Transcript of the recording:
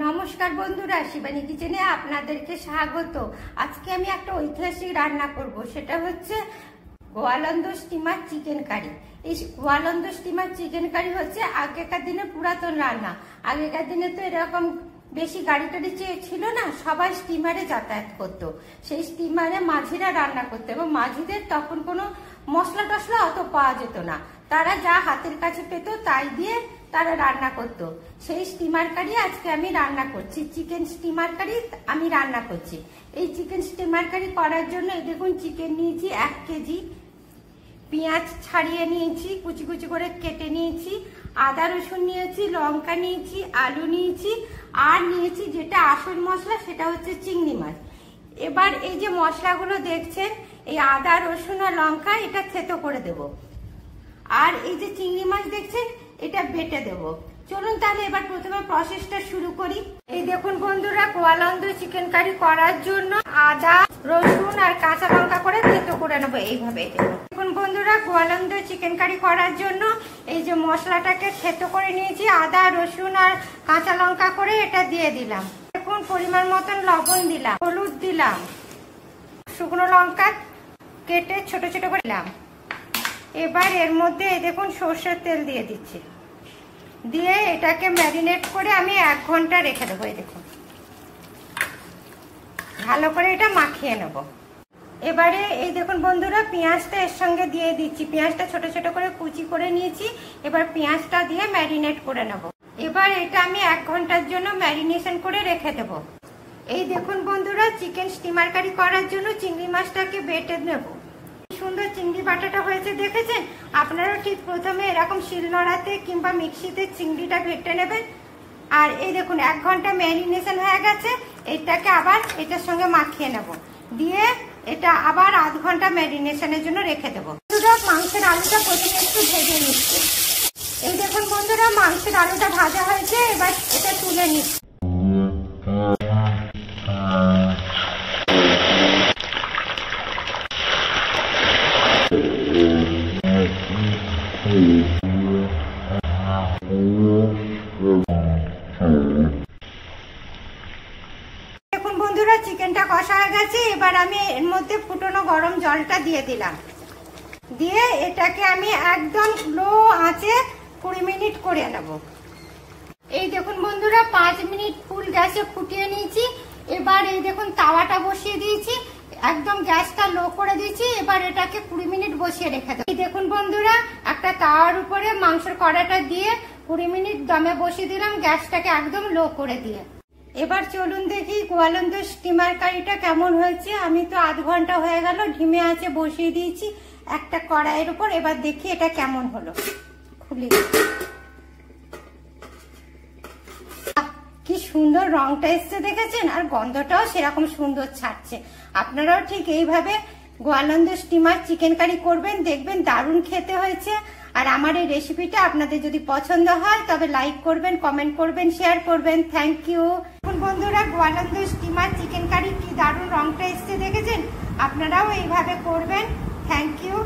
নমস্কার বন্ধুরা, শিবানী কিচেনে আপনাদেরকে স্বাগত। আজকে আমি একটা ঐতিহাসিক রান্না করব, সেটা হচ্ছে গোয়ালন্দ স্টিমার চিকেন কারি। এই গোয়ালন্দ স্টিমার চিকেন কারি হচ্ছে আগেকার দিনে পুরাতন রান্না। আগেকার দিনে তো এরকম বেশি গাড়ি টাড়ি ছিল না, সবাই স্টিমারে যাতায়াত করতো। সেই স্টিমারে মাঝিরা রান্না করতো এবং মাঝিদের তখন কোনো মশলা টশলা অত পাওয়া যেত না। তারা যা হাতের কাছে পেত তাই দিয়ে তারা রান্না করতো। সেই স্টিমার কারি আজকে আমি রান্না করছি, চিকেন স্টিমার কারি আমি রান্না করছি। এই চিকেন স্টিমার কারি করার জন্য এই দেখুন চিকেন নিয়েছি 1 কেজি, পেঁয়াজ ছাড়িয়ে নিয়েছি, কুচি কুচি করে কেটে নিয়েছি, আদা রসুন নিয়েছি, লঙ্কা নিয়েছি, আলু নিয়েছি, আর নিয়েছি যেটা আসল মশলা সেটা হচ্ছে চিংড়ি মাছ। এবার এই যে মশলাগুলো দেখছেন, এই আদা রসুন আর লঙ্কা এটা থেতো করে দেব, আর এই যে চিংড়ি মাছ দেখছেন এটা বেটে দেব। চলুন তাহলে এবার প্রথমে প্রসেসটা শুরু করি। এই দেখুন বন্ধুরা, গোয়ালন্দ চিকেন কারি করার জন্য আদা রসুন আর কাঁচা লঙ্কা করে থেতো করে নেবো এইভাবে। দেখুন বন্ধুরা, গোয়ালন্দ চিকেন কারি করার জন্য এই যে মশলাটাকে থেতো করে নিয়েছি, আদা রসুন আর কাঁচা লঙ্কা করে এটা দিয়ে দিলাম। দেখুন পরিমাণ মতন লবণ দিলাম, হলুদ দিলাম, শুকনো লঙ্কা কেটে ছোট ছোট করে দিলাম। এবার এর মধ্যে এই দেখুন সর্ষের তেল দিয়ে দিচ্ছি, দিয়ে এটাকে ম্যারিনেট করে আমি 1 ঘন্টা রেখে দেবো। এই দেখুন ভালো করে এটা মাখিয়ে নেব। এবারে এই দেখুন বন্ধুরা, পেঁয়াজটা এর সঙ্গে দিয়ে দিচ্ছি। পেঁয়াজটা ছোট ছোট করে কুচি করে নিয়েছি, এবার পেঁয়াজটা দিয়ে ম্যারিনেট করে নেব। এবার এটা আমি 1 ঘন্টার জন্য ম্যারিনেশন করে রেখে দেব। এই দেখুন বন্ধুরা, চিকেন স্টিমার কারি করার জন্য চিংড়ি মাছটাকে বেটে নেব। সুন্দর চিংড়ি বাটাটা হয়েছে দেখেছেন। আপনারা ঠিক প্রথমে এরকম শিলনোড়াতে কিংবা মিক্সিতে চিংড়িটা বেটে নেবেন। আর এই দেখুন 1 ঘন্টা ম্যারিনেশন হয়ে গেছে, এটাকে আবার এটার সঙ্গে মাখিয়ে নেব, দিয়ে এটা আবার আধ ঘন্টা ম্যারিনেশনের জন্য রেখে দেবো। মাংসের আলুটা প্রথমে একটু ভেজে নিচ্ছি। এই দেখুন বন্ধুরা, মাংসের আলুটা ভাজা হয়েছে, এবার এটা তুলে নিচ্ছি। দেখুন বন্ধুরা, চিকেনটা কষা হয়ে গেছে। এবার আমি এর মধ্যে ফুটনো গরম জলটা দিয়ে দিলাম, দিয়ে এটাকে আমি একদম লো আঁচে 20 মিনিট করে নেব। এই দেখুন বন্ধুরা, 5 মিনিট ফুল গ্যাসে ফুটিয়ে নিয়েছি। এবার এই দেখুন তাওয়াটা বসিয়ে দিয়েছি, একদম গ্যাসটা লো করে দিয়েছি। এবার এটাকে 20 মিনিট বসিয়ে রেখে দেবো। এই দেখুন বন্ধুরা, একটা তাওয়ার উপরে মাংসের কড়াটা দিয়ে 20 মিনিট দমে বসিয়ে দিলাম, গ্যাসটাকে একদম লো করে দিয়ে। এবার চলুন দেখি গোয়ালন্দ স্টিমার কারিটা কেমন হয়েছে। আমি তো আধ ঘন্টা হয়ে গেল ধিমে আঁচে বসিয়ে দিয়েছি একটা কড়াইয়ের উপর। এবার দেখি এটা কেমন হলো, খুলি। কি সুন্দর রংটা এসছে দেখেছেন, আর গন্ধটাও সেরকম সুন্দর ছাড়ছে। আপনারাও ঠিক এইভাবে গোয়ালন্দ স্টিমার চিকেন কারি করবেন, দেখবেন দারুণ খেতে হয়েছে। আর আমার এই রেসিপিটা আপনাদের যদি পছন্দ হয় তবে লাইক করবেন, কমেন্ট করবেন, শেয়ার করবেন। Thank you. বন্ধুরা, গোয়ালন্দ স্টিমার চিকেন কারি কি দারুণ রংটা এসছে দেখেছেন। আপনারাও এইভাবে করবেন। Thank you.